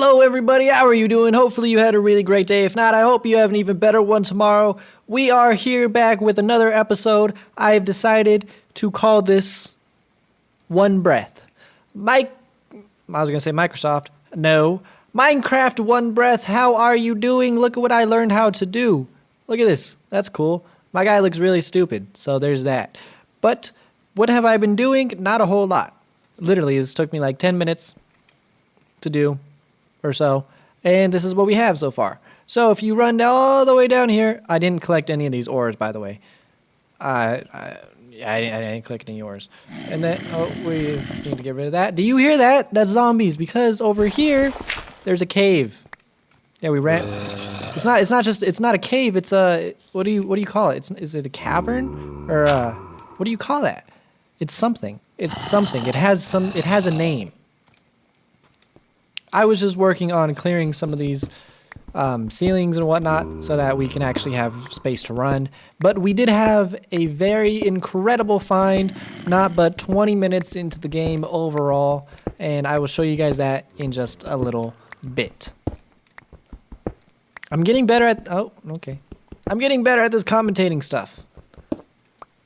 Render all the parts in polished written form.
Hello everybody, how are you doing? Hopefully you had a really great day. If not, I hope you have an even better one tomorrow. We are here back with another episode. I have decided to call this One Breath. I was going to say Microsoft. No. Mincecraft One Breath, how are you doing? Look at what I learned how to do. Look at this. That's cool. My guy looks really stupid, so there's that. But what have I been doing? Not a whole lot. Literally, this took me like 10 minutes to do or so, and this is what we have so far. So if you run all the way down here, I didn't collect any of these ores, by the way. I didn't collect any ores. And then, we need to get rid of that. Do you hear that? That's zombies, because over here, there's a cave. Yeah, we ran. It's not a cave. It's a, what do you call it? Is it a cavern? Or, what do you call that? It's something. It's something. It has a name. I was just working on clearing some of these ceilings and whatnot so that we can actually have space to run. But we did have a very incredible find, not but 20 minutes into the game overall, and I will show you guys that in just a little bit. I'm getting better at, I'm getting better at this commentating stuff.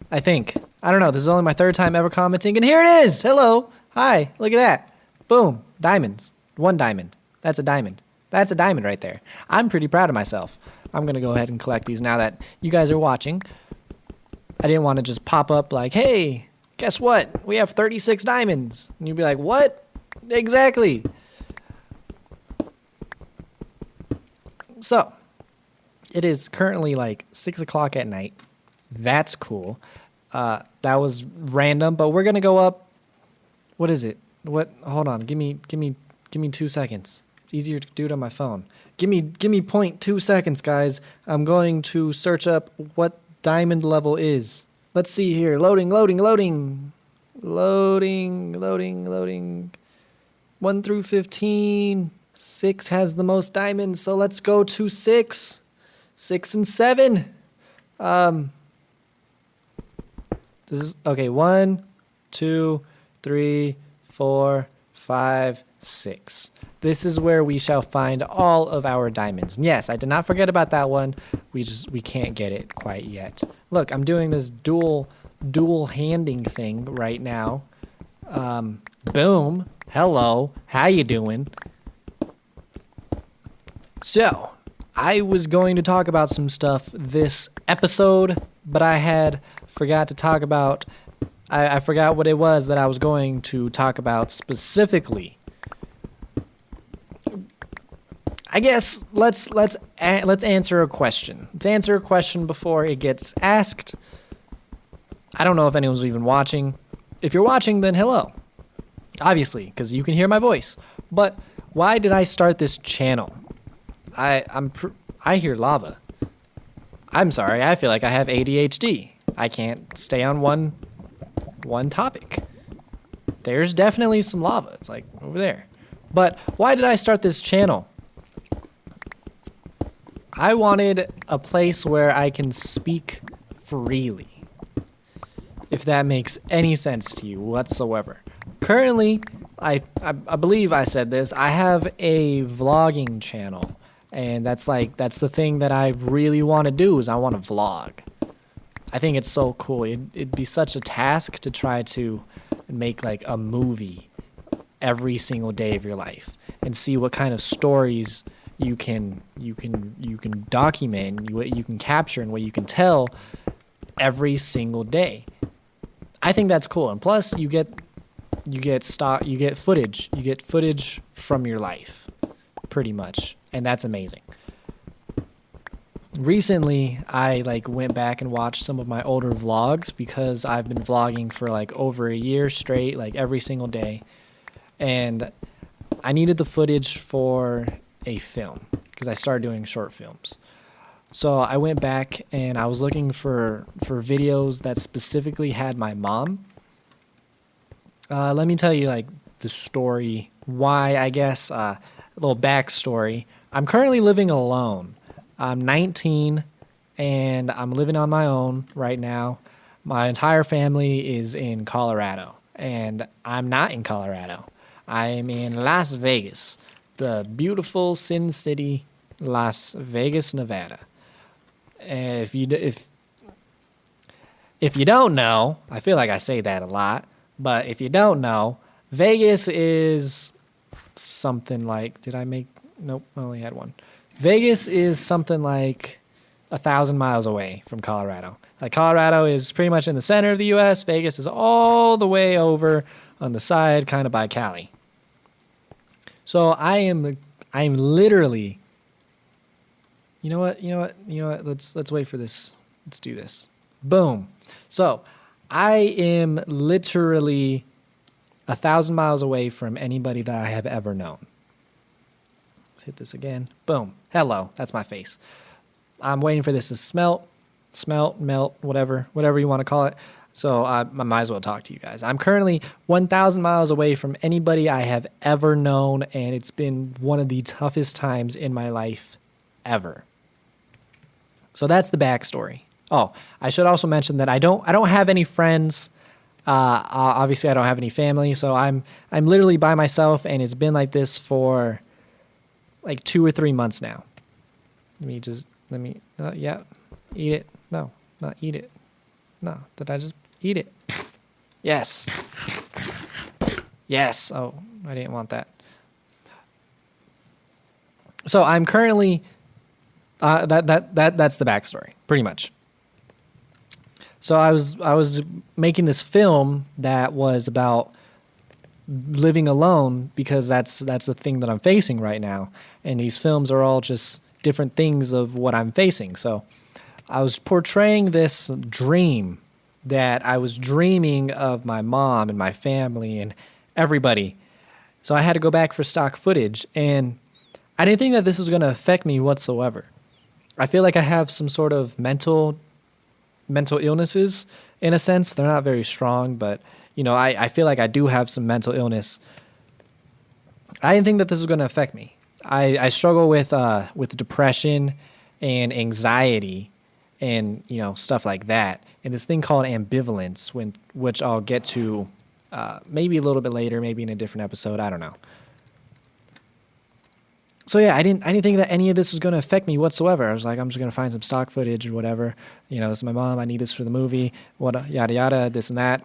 I think. I don't know, this is only my third time ever commenting, and here it is! Hello! Hi, look at that. Boom, diamonds. 1 diamond. That's a diamond. That's a diamond right there. I'm pretty proud of myself. I'm going to go ahead and collect these now that you guys are watching. I didn't want to just pop up like, hey, guess what? We have 36 diamonds. And you'd be like, what? Exactly. So, it is currently like 6 o'clock at night. That's cool. That was random, but we're going to go up. What is it? Hold on. Give me 2 seconds. It's easier to do it on my phone. Give me 0.2 seconds, guys. I'm going to search up what diamond level is. Let's see here. Loading. 1 through 15. 6 has the most diamonds, so let's go to 6. 6 and 7. This is okay. 1, 2, 3, 4, 5, 6. This is where we shall find all of our diamonds. And yes, I did not forget about that one. We can't get it quite yet. Look, I'm doing this dual handing thing right now. Boom. Hello. How you doing? So, I was going to talk about some stuff this episode, but I forgot to talk about. I forgot what it was that I was going to talk about specifically. I guess let's answer a question. Let's answer a question before it gets asked. I don't know if anyone's even watching. If you're watching, then hello. Obviously, because you can hear my voice. But why did I start this channel? I hear lava. I'm sorry. I feel like I have ADHD. I can't stay on one topic. There's definitely some lava. It's like over there. But why did I start this channel? I wanted a place where I can speak freely. If that makes any sense to you whatsoever. Currently, I believe I said this, I have a vlogging channel. And that's the thing that I really want to do is I want to vlog. I think it's so cool. It'd be such a task to try to make like a movie every single day of your life and see what kind of stories you can document, what you can capture and what you can tell every single day. I think that's cool. And plus you get footage from your life pretty much. And that's amazing. Recently, I went back and watched some of my older vlogs because I've been vlogging for over a year straight, every single day. And I needed the footage for a film because I started doing short films. So I went back and I was looking for videos that specifically had my mom. Let me tell you the story, why, I guess, a little backstory. I'm currently living alone. I'm 19 and I'm living on my own right now. My entire family is in Colorado and I'm not in Colorado. I am in Las Vegas. the beautiful Sin City, Las Vegas, Nevada. If you don't know, I feel like I say that a lot, but if you don't know, Vegas is something like, nope, I only had one. Vegas is something like 1,000 miles away from Colorado. Like, Colorado is pretty much in the center of the U.S. Vegas is all the way over on the side, kind of by Cali. So I'm literally, you know what? Let's wait for this. Let's do this. Boom. So I am literally 1,000 miles away from anybody that I have ever known. Let's hit this again. Boom. Hello. That's my face. I'm waiting for this to smelt, melt, whatever you want to call it. So I might as well talk to you guys. I'm currently 1,000 miles away from anybody I have ever known, and it's been one of the toughest times in my life ever. So that's the backstory. Oh, I should also mention that I don't have any friends. Obviously, I don't have any family, so I'm literally by myself, and it's been like this for like 2 or 3 months now. Yeah, eat it. No, not eat it. No, did I just eat it? Yes. Yes. Oh, I didn't want that. So I'm currently, that's the backstory, pretty much. So I was making this film that was about living alone, because that's the thing that I'm facing right now. And these films are all just different things of what I'm facing. So I was portraying this dream that I was dreaming of my mom and my family and everybody. So I had to go back for stock footage, and I didn't think that this was going to affect me whatsoever. I feel like I have some sort of mental illnesses in a sense. They're not very strong, but I feel like I do have some mental illness. I didn't think that this was going to affect me. I struggle with depression and anxiety and stuff like that, and this thing called ambivalence, which I'll get to maybe a little bit later, maybe in a different episode. I don't know. So yeah, I didn't think that any of this was going to affect me whatsoever. I was like, I'm just going to find some stock footage or whatever. This is my mom. I need this for the movie. What yada yada, this and that.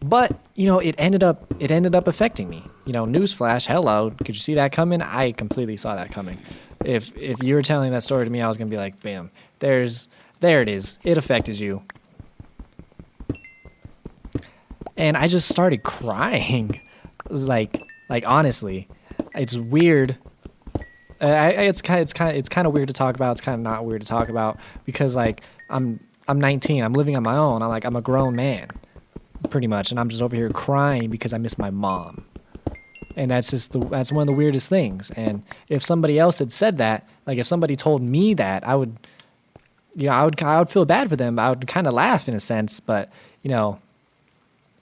But it ended up affecting me. Newsflash. Hello, could you see that coming? I completely saw that coming. If you were telling that story to me, I was going to be like, bam, there it is. It affected you. And I just started crying. It was like honestly, it's weird. It's kind of weird to talk about. It's kind of not weird to talk about, because like I'm 19. I'm living on my own. I'm a grown man, pretty much, and I'm just over here crying because I miss my mom. And that's one of the weirdest things. And if somebody else had said that, like if somebody told me that, I would feel bad for them. I would kind of laugh in a sense, but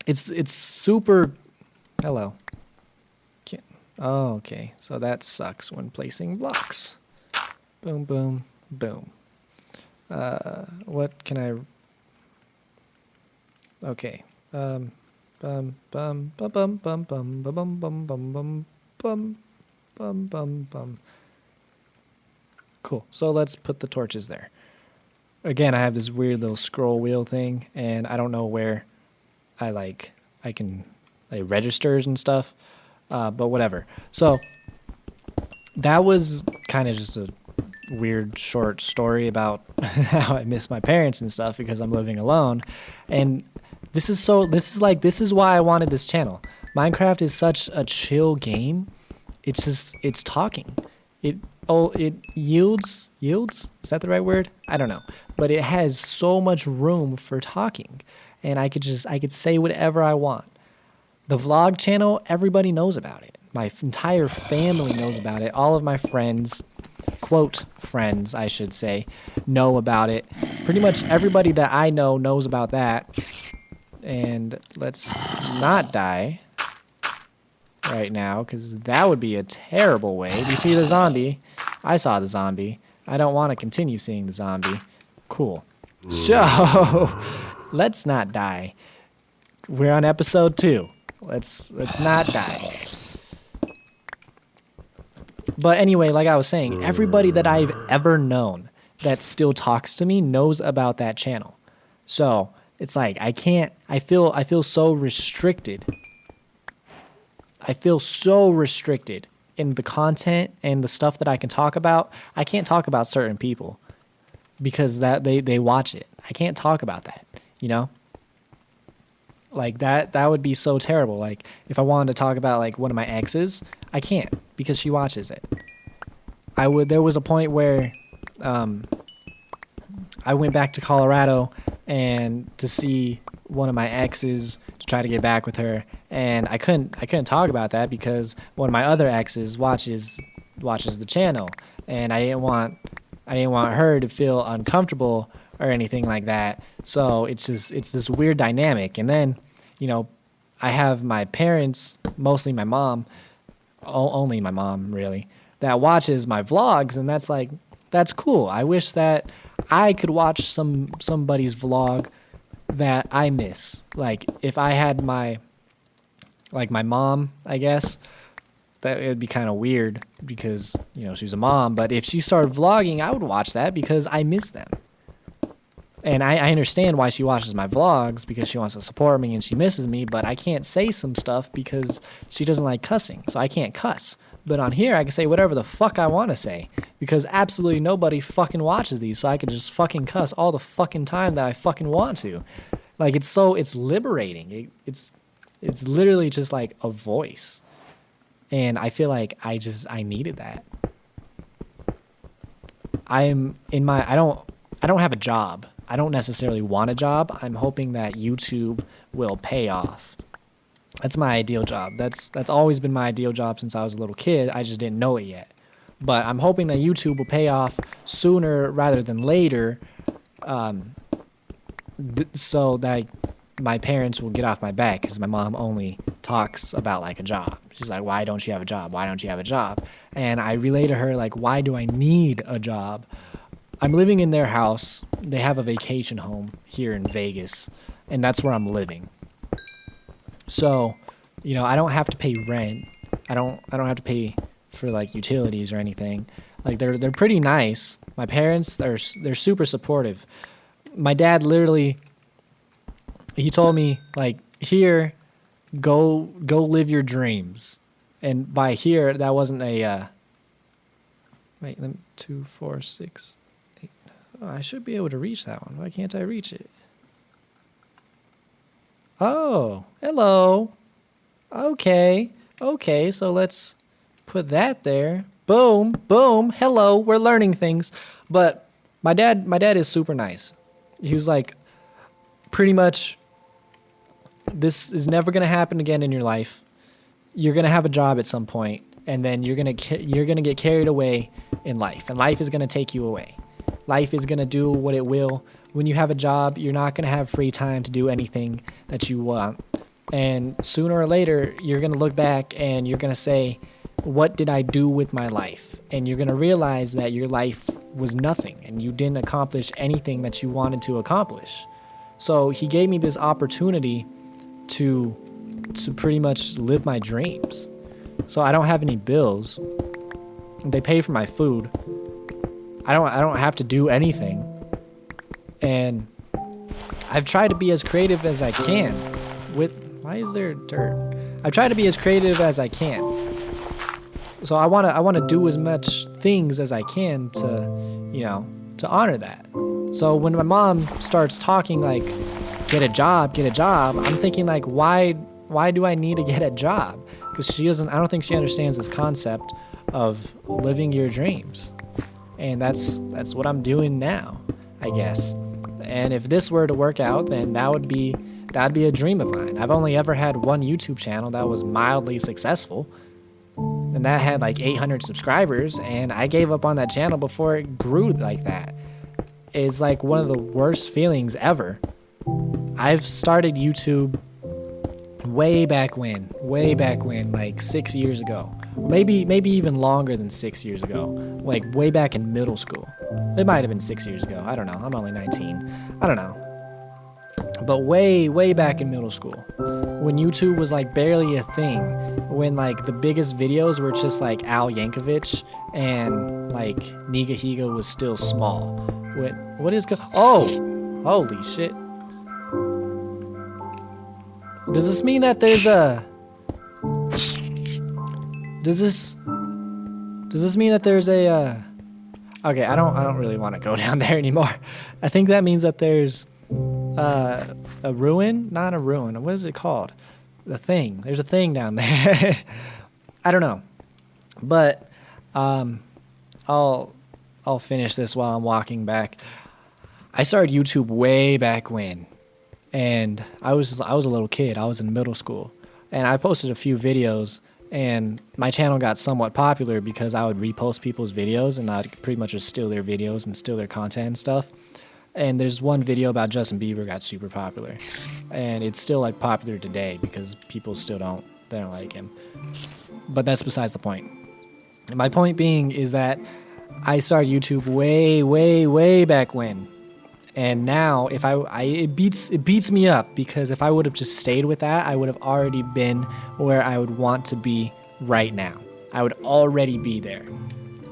it's super. Hello. Oh, okay. So that sucks when placing blocks. Boom, boom, boom. What can I? Okay. Bum bum bum bum bum bum bum bum bum bum bum bum bum bum. Cool. So let's put the torches there. Again, I have this weird little scroll wheel thing, and I don't know where I can registers and stuff. But whatever. So that was kind of just a weird short story about how I miss my parents and stuff because I'm living alone. And this is why I wanted this channel. Minecraft is such a chill game. It's talking. It yields, is that the right word? I don't know. But it has so much room for talking, and I could say whatever I want. The vlog channel, everybody knows about it. My entire family knows about it. All of my friends, quote friends, I should say, know about it. Pretty much everybody that I know knows about that. And let's not die right now, because that would be a terrible way. Do you see the zombie? I saw the zombie. I don't want to continue seeing the zombie. Cool. So, let's not die. We're on episode 2. Let's not die. But anyway, like I was saying, everybody that I've ever known that still talks to me knows about that channel. So it's like I feel so restricted. I feel so restricted in the content and the stuff that I can talk about. I can't talk about certain people because that they watch it. I can't talk about that, you know? Like that would be so terrible. Like if I wanted to talk about like one of my exes, I can't because she watches it. There was a point where I went back to Colorado and to see one of my exes to try to get back with her, and I couldn't talk about that because one of my other exes watches the channel, and I didn't want her to feel uncomfortable or anything like that. So it's this weird dynamic. And then, you know, I have my parents, mostly my mom, only my mom really, that watches my vlogs, and that's cool. I wish that I could watch somebody's vlog that I miss. Like if I had my mom, I guess that it would be kind of weird because, you know, she's a mom, but if she started vlogging, I would watch that because I miss them. And I understand why she watches my vlogs because she wants to support me and she misses me, but I can't say some stuff because she doesn't like cussing, so I can't cuss. But on here, I can say whatever the fuck I want to say because absolutely nobody fucking watches these, so I can just fucking cuss all the fucking time that I fucking want to. Like, it's liberating. It's literally just like a voice. And I feel like I needed that. I don't have a job. I don't necessarily want a job. I'm hoping that YouTube will pay off. That's my ideal job. That's always been my ideal job since I was a little kid. I just didn't know it yet. But I'm hoping that YouTube will pay off sooner rather than later, so that my parents will get off my back, because my mom only talks about like a job. She's like, why don't you have a job? Why don't you have a job? And I relay to her, like, why do I need a job? I'm living in their house. They have a vacation home here in Vegas, and that's where I'm living. So, you know, I don't have to pay rent. I don't have to pay for like utilities or anything. Like they're pretty nice. My parents, they're super supportive. My dad literally, he told me, like, here, go live your dreams. And by here, that wasn't a wait, 2, 4, 6, 8. Oh, I should be able to reach that one. Why can't I reach it? Oh, hello. Okay, so let's put that there. Boom, boom, hello, we're learning things. But my dad is super nice. He was like, pretty much, this is never going to happen again in your life. You're going to have a job at some point, and then you're going to get carried away in life, and life is going to take you away. Life is going to do what it will. When you have a job, you're not going to have free time to do anything that you want. And sooner or later, you're going to look back and you're going to say, what did I do with my life? And you're going to realize that your life was nothing and you didn't accomplish anything that you wanted to accomplish. So he gave me this opportunity to pretty much live my dreams. So I don't have any bills. They pay for my food. I don't have to do anything. And I've tried to be as creative as I can why is there dirt? I've tried to be as creative as I can. So I want to do as much things as I can to, you know, to honor that. So when my mom starts talking like, get a job, I'm thinking like, why do I need to get a job? Because I don't think she understands this concept of living your dreams. And that's what I'm doing now, I guess. And if this were to work out, then that'd be a dream of mine. I've only ever had one YouTube channel that was mildly successful, and that had like 800 subscribers, and I gave up on that channel before it grew like that. It's like one of the worst feelings ever. I've started YouTube way back when, like 6 years ago. Maybe even longer than 6 years ago, like way back in middle school. It might have been 6 years ago. I don't know. I'm only 19. I don't know. But way back in middle school when YouTube was like barely a thing, when like the biggest videos were just like Al Yankovic and like Niga Higa was still small. What is oh, holy shit. Does this mean that there's a does this mean that there's a okay, I don't really want to go down there anymore. I think that means that there's a ruin, not a ruin. What is it called? The thing. There's a thing down there. I don't know, but I'll finish this while I'm walking back. I started YouTube way back when, and I was a little kid. I was in middle school, and I posted a few videos, and my channel got somewhat popular because I would repost people's videos, and I'd pretty much just steal their videos and steal their content and stuff. And there's one video about Justin Bieber got super popular, and it's still like popular today because people still don't like him. But that's besides the point. And my point being is that I started YouTube way back when, and now if it beats me up, because if I would have just stayed with that, I would have already been where I would want to be right now. I would already be there.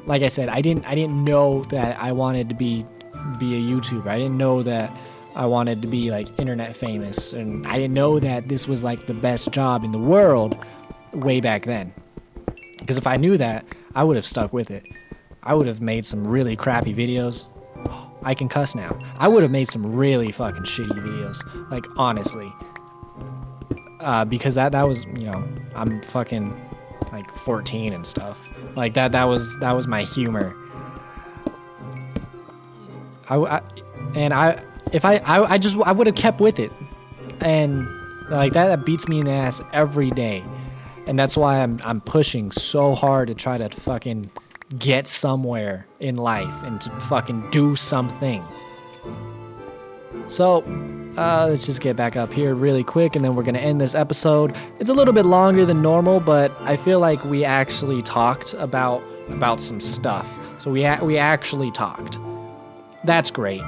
Like I said, I didn't know that I wanted to be a YouTuber. I didn't know that I wanted to be like internet famous, and I didn't know that this was like the best job in the world way back then. Because if I knew that, I would have stuck with it. I would have made some really crappy videos. I can cuss now. I would have made some really fucking shitty videos, like honestly. Because that was, you know, I'm fucking like 14 and stuff. Like that was my humor. I would have kept with it, and like that beats me in the ass every day, and that's why I'm pushing so hard to try to fucking get somewhere in life and to fucking do something. So let's just get back up here really quick, and then we're gonna end this episode. It's a little bit longer than normal, but I feel like we actually talked about some stuff. So we actually talked. That's great.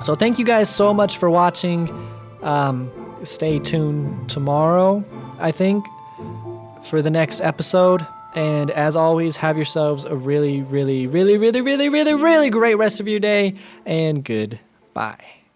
So thank you guys so much for watching. Stay tuned tomorrow, I think, for the next episode. And as always, have yourselves a really great rest of your day, and goodbye.